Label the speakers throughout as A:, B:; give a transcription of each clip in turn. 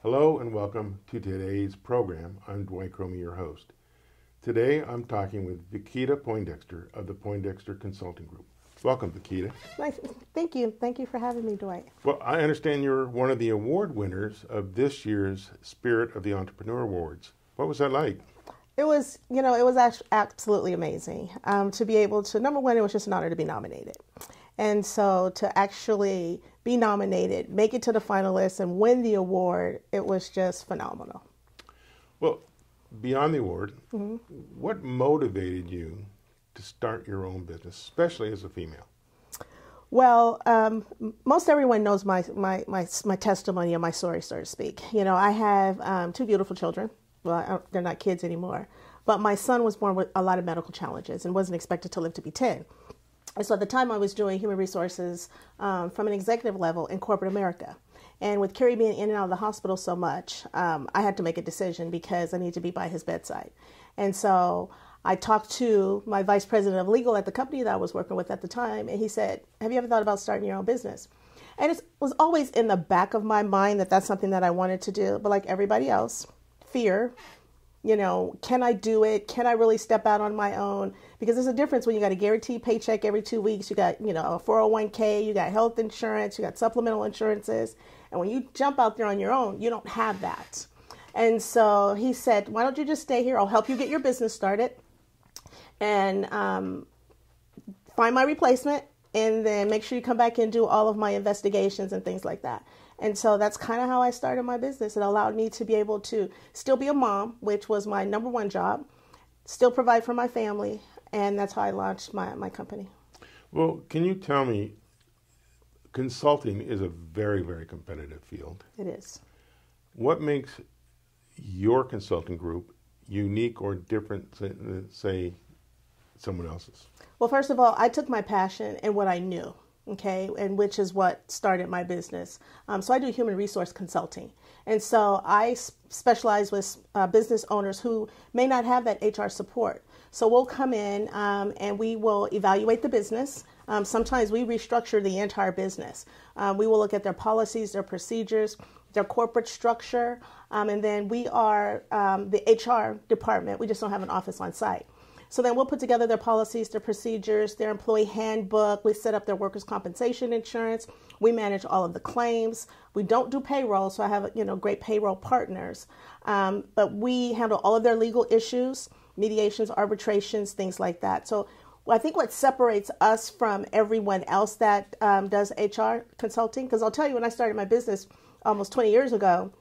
A: Hello and welcome to today's program. I'm Dwight Cromie, your host. Today I'm talking with Vikita Poindexter of the Poindexter Consulting Group. Welcome, Vikita.
B: Nice. Thank you. Thank you for having me, Dwight.
A: Well, I understand you're one of the award winners of this year's Spirit of the Entrepreneur Awards. What was that like?
B: It was absolutely amazing to be able to, number one, it was just an honor to be nominated. And so to actually be nominated, make it to the finalists, and win the award, it was just phenomenal.
A: Well, beyond the award, what motivated you to start your own business, especially as a female?
B: Well, most everyone knows my testimony and my story, so to speak. You know, I have two beautiful children. Well, they're not kids anymore. But my son was born with a lot of medical challenges and wasn't expected to live to be 10. And so at the time I was doing human resources from an executive level in corporate America. And with Kerry being in and out of the hospital so much, I had to make a decision because I needed to be by his bedside. And so I talked to my vice president of legal at the company that I was working with at the time, and he said, have you ever thought about starting your own business? And it was always in the back of my mind that that's something that I wanted to do. But like everybody else, fear, you know, can I do it? Can I really step out on my own? Because there's a difference when you got a guaranteed paycheck every 2 weeks, you got, you know, a 401k, you got health insurance, you got supplemental insurances. And when you jump out there on your own, you don't have that. And so he said, why don't you just stay here? I'll help you get your business started and find my replacement, and then make sure you come back and do all of my investigations and things like that. And so that's kind of how I started my business. It allowed me to be able to still be a mom, which was my number one job, still provide for my family, and that's how I launched my company.
A: Well, can you tell me, consulting is a very, very competitive field.
B: It is.
A: What makes your consulting group unique or different than, say, someone else's?
B: Well, first of all, I took my passion and what I knew. Okay, and which is what started my business. So I do human resource consulting. And so I specialize with business owners who may not have that HR support. So we'll come in and we will evaluate the business. Sometimes we restructure the entire business. We will look at their policies, their procedures, their corporate structure, and then we are the HR department. We just don't have an office on site. So then we'll put together their policies, their procedures, their employee handbook. We set up their workers' compensation insurance. We manage all of the claims. We don't do payroll, so I have, you know, great payroll partners. But we handle all of their legal issues, mediations, arbitrations, things like that. So I think what separates us from everyone else that does HR consulting, because I'll tell you, when I started my business almost 20 years ago,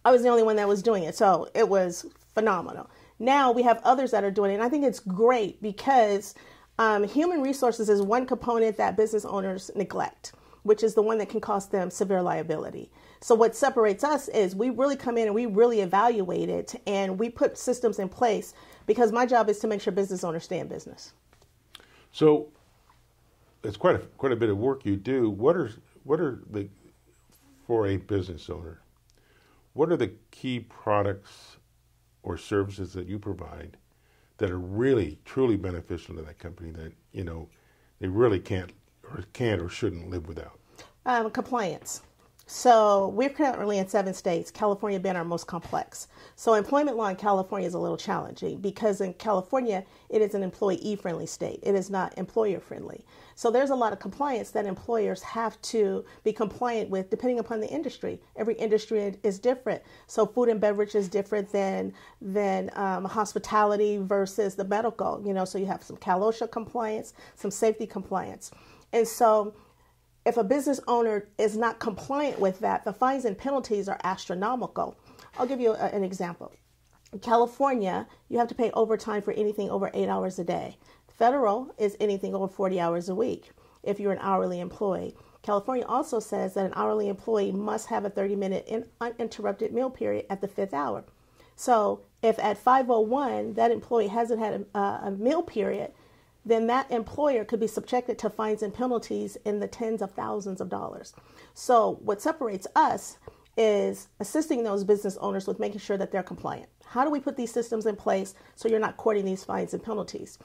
B: I was the only one that was doing it. So it was phenomenal. Now we have others that are doing it, and I think it's great because human resources is one component that business owners neglect, which is the one that can cost them severe liability. So what separates us is we really come in and we really evaluate it, and we put systems in place, because my job is to make sure business owners stay in business.
A: So it's quite a bit of work you do. What are the, for a business owner, what are the key products or services that you provide that are really, truly beneficial to that company that, you know, they really can't or shouldn't live without?
B: Compliance. So we're currently in 7 states, California being our most complex. So employment law in California is a little challenging because in California, it is an employee-friendly state. It is not employer-friendly. So there's a lot of compliance that employers have to be compliant with depending upon the industry. Every industry is different. So food and beverage is different than hospitality versus the medical. You know, so you have some Cal OSHA compliance, some safety compliance. And so if a business owner is not compliant with that, the fines and penalties are astronomical. I'll give you an example. In California, you have to pay overtime for anything over 8 hours a day. Federal is anything over 40 hours a week if you're an hourly employee. California also says that an hourly employee must have a 30-minute uninterrupted meal period at the 5th hour. So if at 5:01 that employee hasn't had a meal period, then that employer could be subjected to fines and penalties in the tens of thousands of dollars. So what separates us is assisting those business owners with making sure that they're compliant. How do we put these systems in place so you're not courting these fines and penalties?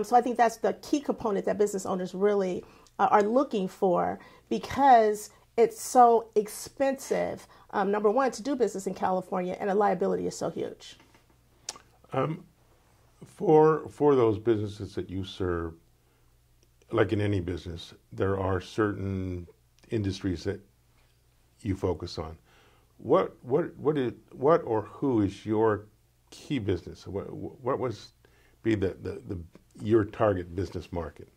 B: So I think that's the key component that business owners really are looking for, because it's so expensive number one, to do business in California, and the liability is so huge.
A: For those businesses that you serve, like in any business, there are certain industries that you focus on. What or who is your key business? What was be your target business market?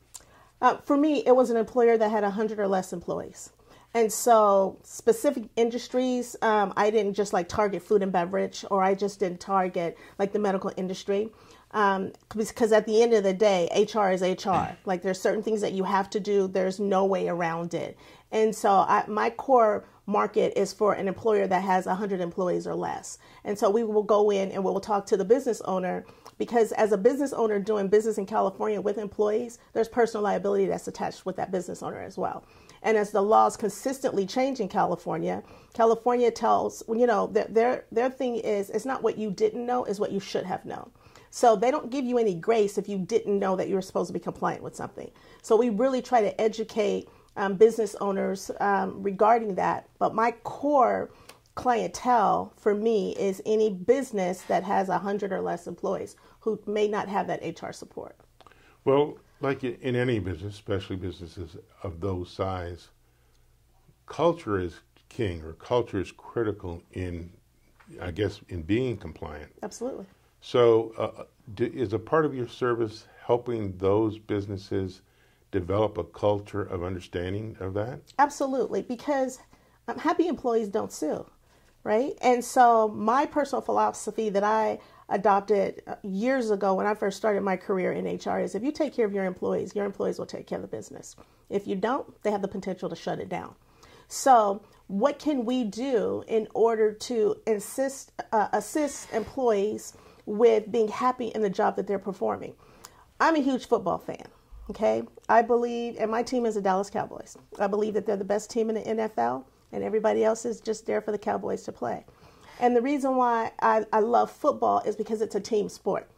B: For me, it was an employer that had 100 or less employees. And so specific industries, I didn't just like target food and beverage, or I just didn't target like the medical industry. Because at the end of the day, HR is HR. Like there's certain things that you have to do. There's no way around it. And so my core market is for an employer that has 100 employees or less. And so we will go in and we'll talk to the business owner, because as a business owner doing business in California with employees, there's personal liability that's attached with that business owner as well. And as the laws consistently change in California, California tells, their thing is, it's not what you didn't know, it's what you should have known. So they don't give you any grace if you didn't know that you were supposed to be compliant with something. So we really try to educate business owners regarding that. But my core clientele for me is any business that has 100 or less employees who may not have that HR support.
A: Well, like in any business, especially businesses of those size, culture is king, or culture is critical in being compliant.
B: Absolutely.
A: So is a part of your service helping those businesses develop a culture of understanding of that?
B: Absolutely, because happy employees don't sue, right? And so my personal philosophy that I adopted years ago when I first started my career in HR is, if you take care of your employees will take care of the business. If you don't, they have the potential to shut it down. So what can we do in order to assist employees with being happy in the job that they're performing? I'm a huge football fan. Okay, I believe, and my team is the Dallas Cowboys. I believe that they're the best team in the NFL, and everybody else is just there for the Cowboys to play. And the reason why I love football is because it's a team sport.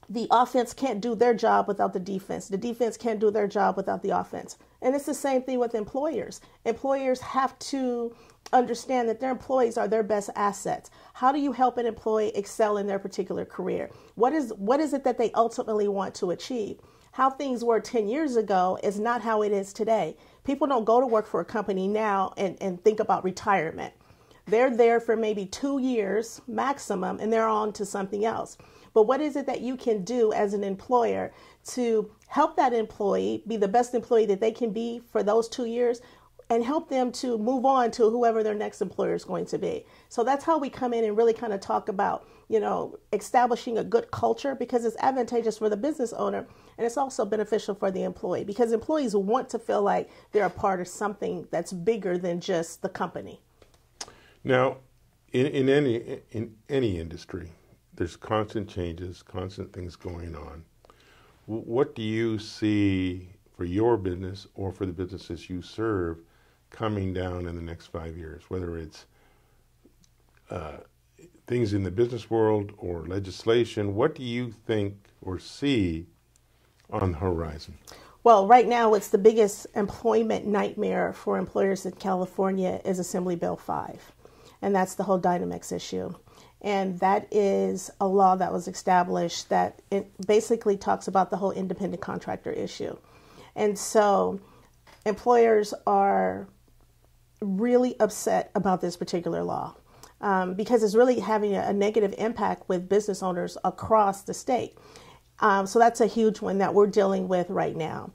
B: The offense can't do their job without the defense. The defense can't do their job without the offense. And it's the same thing with employers. Employers have to understand that their employees are their best assets. How do you help an employee excel in their particular career? What is it that they ultimately want to achieve? How things were 10 years ago is not how it is today. People don't go to work for a company now and think about retirement. They're there for maybe 2 years maximum, and they're on to something else. But what is it that you can do as an employer to help that employee be the best employee that they can be for those 2 years, and help them to move on to whoever their next employer is going to be? So that's how we come in and really kind of talk about, establishing a good culture, because it's advantageous for the business owner, and it's also beneficial for the employee, because employees want to feel like they're a part of something that's bigger than just the company.
A: Now, in any industry, there's constant changes, constant things going on. What do you see for your business or for the businesses you serve coming down in the next 5 years, whether it's things in the business world or legislation? What do you think or see on the horizon?
B: Well, right now, it's the biggest employment nightmare for employers in California is Assembly Bill 5, and that's the whole Dynamex issue. And that is a law that was established that it basically talks about the whole independent contractor issue. And so employers are really upset about this particular law because it's really having a negative impact with business owners across the state. So that's a huge one that we're dealing with right now.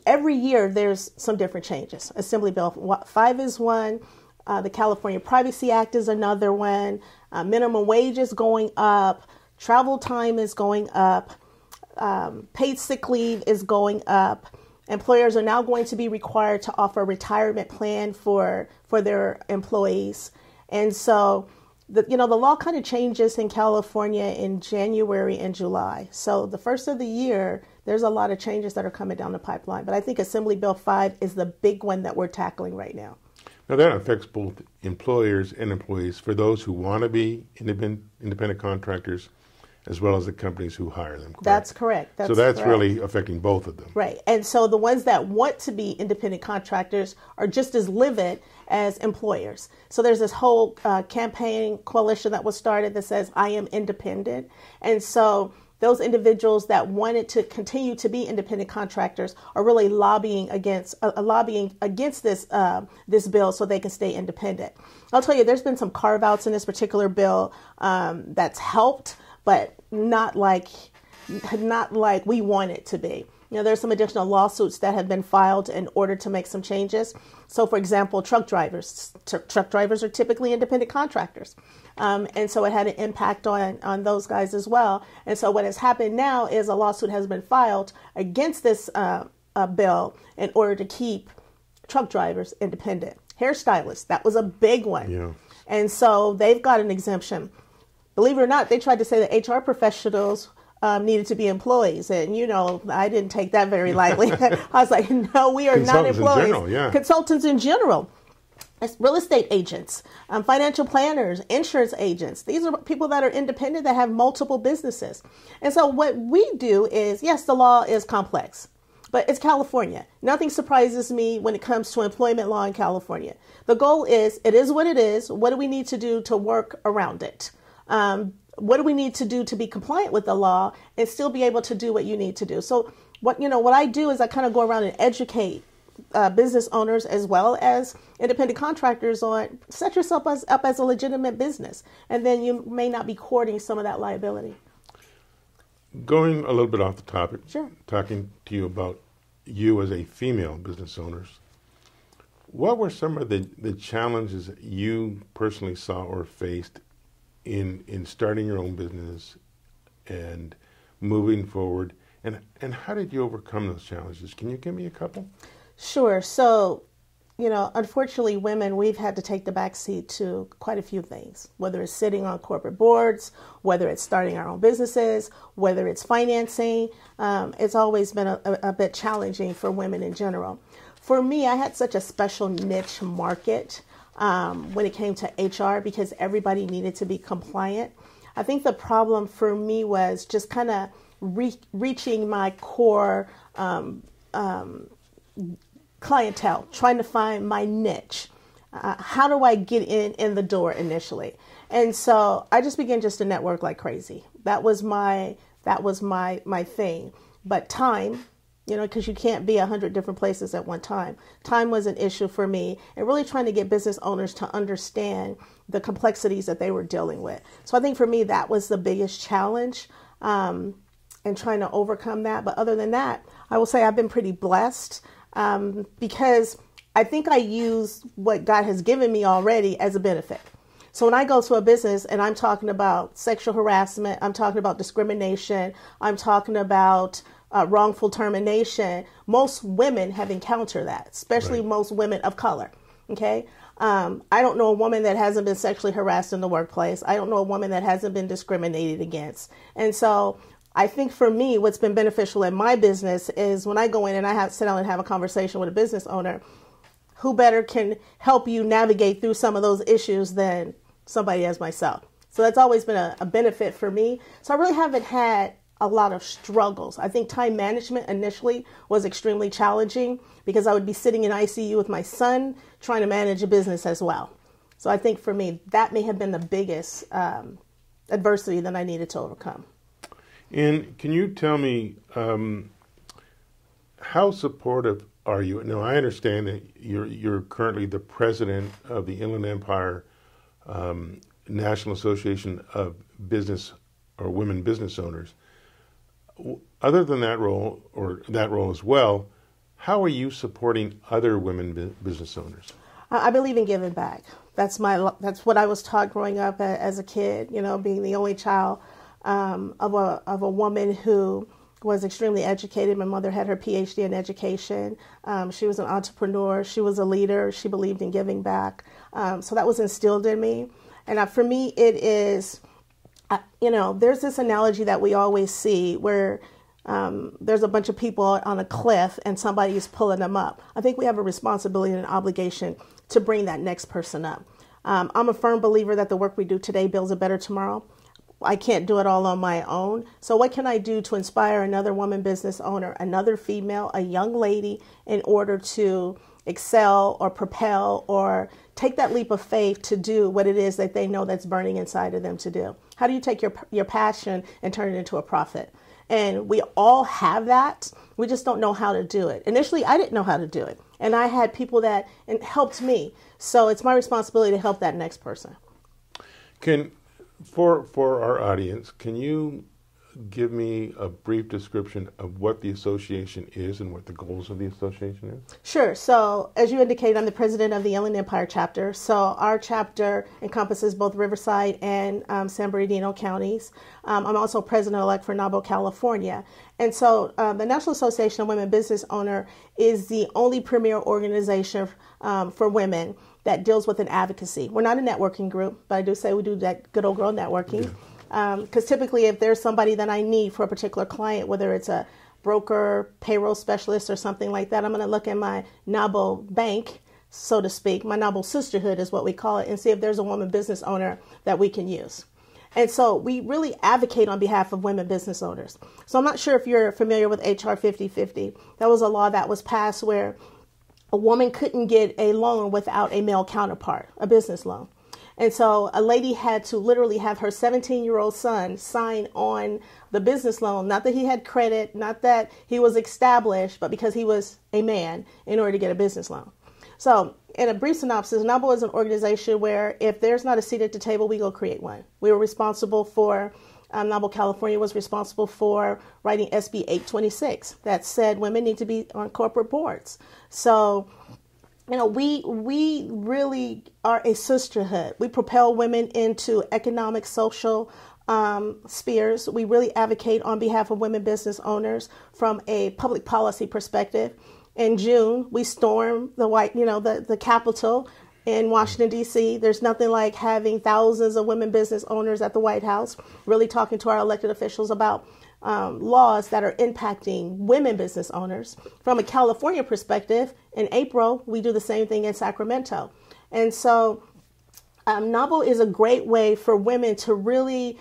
B: Every year there's some different changes. Assembly Bill 5 is one. The California Privacy Act is another one. Minimum wage is going up. Travel time is going up. Paid sick leave is going up. Employers are now going to be required to offer a retirement plan for their employees. And so the law kind of changes in California in January and July. So the first of the year, there's a lot of changes that are coming down the pipeline. But I think Assembly Bill 5 is the big one that we're tackling right now.
A: Now that affects both employers and employees. For those who want to be independent contractors, as well as the companies who hire them, correct?
B: That's correct.
A: So that's really affecting both of them.
B: Right. And so the ones that want to be independent contractors are just as livid as employers. So there's this whole campaign coalition that was started that says, I am independent. And so those individuals that wanted to continue to be independent contractors are really lobbying against this this bill so they can stay independent. I'll tell you, there's been some carve-outs in this particular bill that's helped, but not like we want it to be. You know, there's some additional lawsuits that have been filed in order to make some changes. So, for example, truck drivers. Truck drivers are typically independent contractors. And so it had an impact on those guys as well. And so what has happened now is a lawsuit has been filed against this bill in order to keep truck drivers independent. Hairstylists, that was a big one.
A: Yeah.
B: And so they've got an exemption. Believe it or not, they tried to say that HR professionals needed to be employees. And, you know, I didn't take that very lightly. I was like, no, we are not employees.
A: In general, yeah.
B: Consultants in general. Real estate agents, financial planners, insurance agents. These are people that are independent that have multiple businesses. And so what we do is, yes, the law is complex, but it's California. Nothing surprises me when it comes to employment law in California. The goal is, it is what it is. What do we need to do to work around it? What do we need to do to be compliant with the law and still be able to do what you need to do? So what I do is I kind of go around and educate business owners as well as independent contractors on set yourself up as a legitimate business, and then you may not be courting some of that liability.
A: Going a little bit off the topic,
B: sure.
A: Talking to you about you as a female business owner, what were some of the challenges that you personally saw or faced in starting your own business and moving forward, and how did you overcome those challenges? Can you give me a couple? Sure.
B: So, unfortunately, women, we've had to take the back seat to quite a few things, whether it's sitting on corporate boards, whether it's starting our own businesses, whether it's financing. It's always been a bit challenging for women in general. For me, I had such a special niche market when it came to HR because everybody needed to be compliant. I think the problem for me was just kind of reaching my core clientele, trying to find my niche. How do I get in the door initially? And so I just began just to network like crazy. That was my thing. But time, because you can't be 100 different places at one time. Time was an issue for me, and really trying to get business owners to understand the complexities that they were dealing with. So I think for me, that was the biggest challenge, and trying to overcome that. But other than that, I will say I've been pretty blessed. Because I think I use what God has given me already as a benefit. So when I go to a business and I'm talking about sexual harassment, I'm talking about discrimination, I'm talking about wrongful termination, most women have encountered that, especially right. Most women of color. Okay. I don't know a woman that hasn't been sexually harassed in the workplace. I don't know a woman that hasn't been discriminated against. And so I think for me, what's been beneficial in my business is when I go in and I sit down and have a conversation with a business owner, who better can help you navigate through some of those issues than somebody as myself. So that's always been a benefit for me. So I really haven't had a lot of struggles. I think time management initially was extremely challenging because I would be sitting in ICU with my son trying to manage a business as well. So I think for me, that may have been the biggest adversity that I needed to overcome.
A: And can you tell me how supportive are you? Now, I understand that you're currently the president of the Inland Empire National Association of Business or Women Business Owners. Other than that role, or that role as well, how are you supporting other women business owners?
B: I believe in giving back. That's what I was taught growing up as a kid. Being the only child of a woman who was extremely educated. My mother had her PhD in education. She was an entrepreneur. She was a leader. She believed in giving back. So that was instilled in me. And for me, it is, there's this analogy that we always see where there's a bunch of people on a cliff and somebody is pulling them up. I think we have a responsibility and an obligation to bring that next person up. I'm a firm believer that the work we do today builds a better tomorrow. I can't do it all on my own. So what can I do to inspire another woman business owner, another female, a young lady, in order to excel or propel or take that leap of faith to do what it is that they know that's burning inside of them to do? How do you take your passion and turn it into a profit? And we all have that. We just don't know how to do it. Initially, I didn't know how to do it. And I had people that helped me. So it's my responsibility to help that next person.
A: For our audience, can you give me a brief description of what the association is and what the goals of the association is?
B: Sure. So as you indicated, I'm the president of the Inland Empire chapter. So our chapter encompasses both Riverside and San Bernardino counties. I'm also president-elect for NABO, California. And so the National Association of Women Business Owners is the only premier organization for women that deals with an advocacy. We're not a networking group, but I do say we do that good old girl networking. Because typically if there's somebody that I need for a particular client, whether it's a broker, payroll specialist, or something like that, I'm going to look at my NABO bank, so to speak, my NABO sisterhood is what we call it, and see if there's a woman business owner that we can use. And so we really advocate on behalf of women business owners. So I'm not sure if you're familiar with HR 5050. That was a law that was passed where a woman couldn't get a loan without a male counterpart, a business loan. And so a lady had to literally have her 17-year-old son sign on the business loan, not that he had credit, not that he was established, but because he was a man, in order to get a business loan. So in a brief synopsis, NABO is an organization where if there's not a seat at the table, we go create one. We were responsible for, NABO California was responsible for writing SB 826 that said women need to be on corporate boards. So we really are a sisterhood. We propel women into economic, social spheres. We really advocate on behalf of women business owners from a public policy perspective. In June, we stormed the Capitol in Washington, D.C. There's nothing like having thousands of women business owners at the White House, really talking to our elected officials about laws that are impacting women business owners. From a California perspective, in April, we do the same thing in Sacramento. And so NABO is a great way for women to really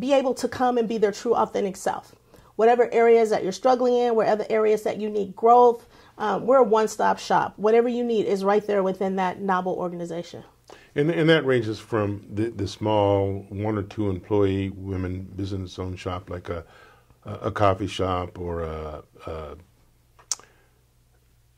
B: be able to come and be their true authentic self. Whatever areas that you're struggling in, whatever areas that you need growth, we're a one-stop shop. Whatever you need is right there within that NABO organization.
A: And that ranges from the small 1 or 2 employee women business owned shop, like a coffee shop or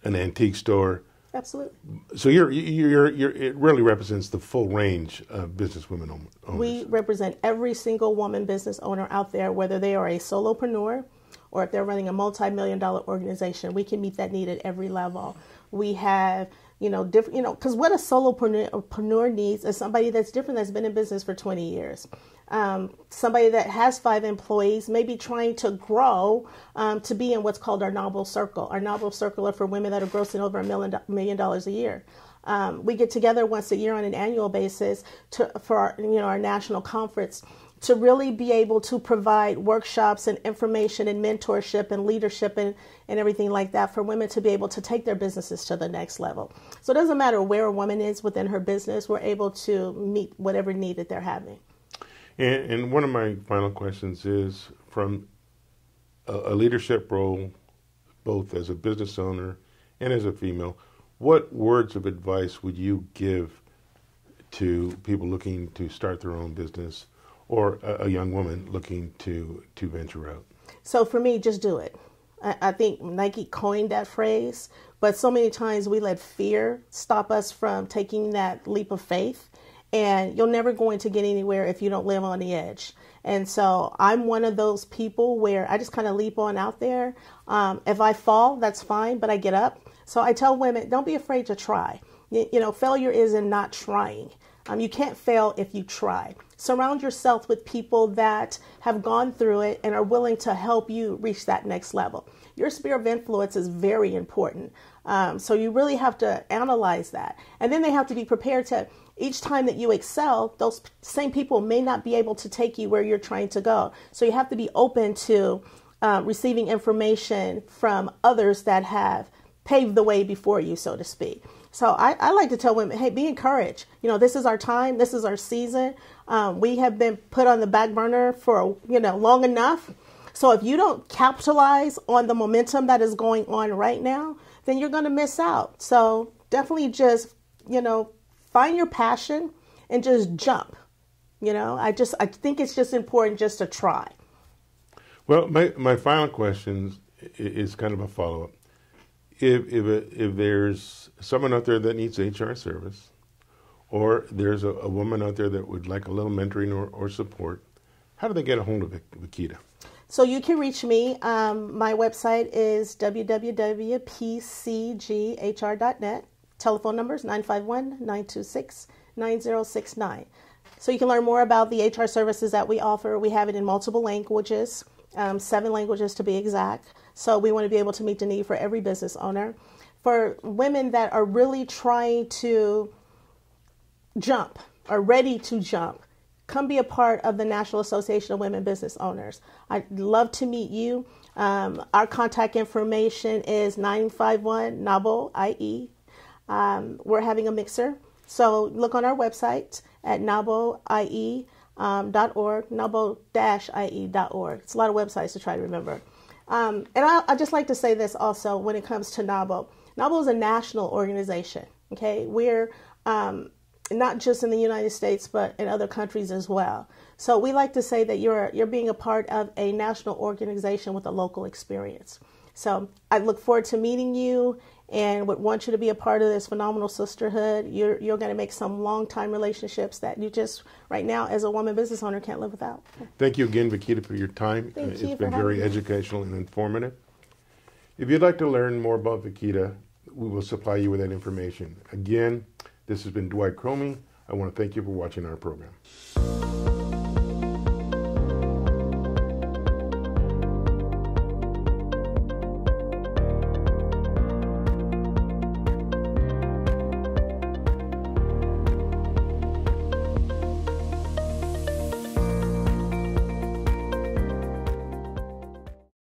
A: an antique store.
B: Absolutely.
A: So it really represents the full range of business women owners.
B: We represent every single woman business owner out there, whether they are a solopreneur or if they're running a multi-million-dollar organization. We can meet that need at every level. We have different, because what a solopreneur needs is somebody that's different, that's been in business for 20 years. Somebody that has 5 employees, maybe trying to grow to be in what's called our NABO circle. Our NABO circle are for women that are grossing over $1 million a year. We get together once a year on an annual basis for our national conference to really be able to provide workshops and information and mentorship and leadership and everything like that for women to be able to take their businesses to the next level. So it doesn't matter where a woman is within her business, we're able to meet whatever need that they're having.
A: And one of my final questions is, from a leadership role, both as a business owner and as a female, what words of advice would you give to people looking to start their own business, or a young woman looking to venture out?
B: So for me, just do it. I think Nike coined that phrase, but so many times we let fear stop us from taking that leap of faith. And you're never going to get anywhere if you don't live on the edge. And so I'm one of those people where I just kind of leap on out there. If I fall, that's fine, but I get up. So I tell women, don't be afraid to try. Failure is in not trying. You can't fail if you try. Surround yourself with people that have gone through it and are willing to help you reach that next level. Your sphere of influence is very important. So you really have to analyze that. And then they have to be prepared to, each time that you excel, those same people may not be able to take you where you're trying to go. So you have to be open to receiving information from others that have paved the way before you, so to speak. So I like to tell women, hey, be encouraged. This is our time. This is our season. We have been put on the back burner for, long enough. So if you don't capitalize on the momentum that is going on right now, then you're going to miss out. So definitely just, find your passion and just jump. I think it's just important just to try.
A: Well, my final question is kind of a follow-up. If there's someone out there that needs HR service, or there's a woman out there that would like a little mentoring or support, how do they get a hold of Vikita?
B: So you can reach me. My website is www.pcghr.net. Telephone number is 951-926-9069. So you can learn more about the HR services that we offer. We have it in multiple languages, 7 languages to be exact. So we want to be able to meet the need for every business owner. For women that are really trying to jump, are ready to jump, come be a part of the National Association of Women Business Owners. I'd love to meet you. Our contact information is 951-NABO-IE. We're having a mixer. So look on our website at naboie.org, nabo-ie.org. It's a lot of websites to try to remember. And I'd just like to say this also when it comes to NABO. NABO is a national organization. Okay, we're not just in the United States, but in other countries as well. So we like to say that you're being a part of a national organization with a local experience. So I look forward to meeting you and would want you to be a part of this phenomenal sisterhood. You're going to make some long-time relationships that you just, right now, as a woman business owner, can't live without.
A: Thank you again, Vikita, for your time.
B: Thank you.
A: It's been very educational and informative. If you'd like to learn more about Vikita, we will supply you with that information. Again, this has been Dwight Cromie. I want to thank you for watching our program.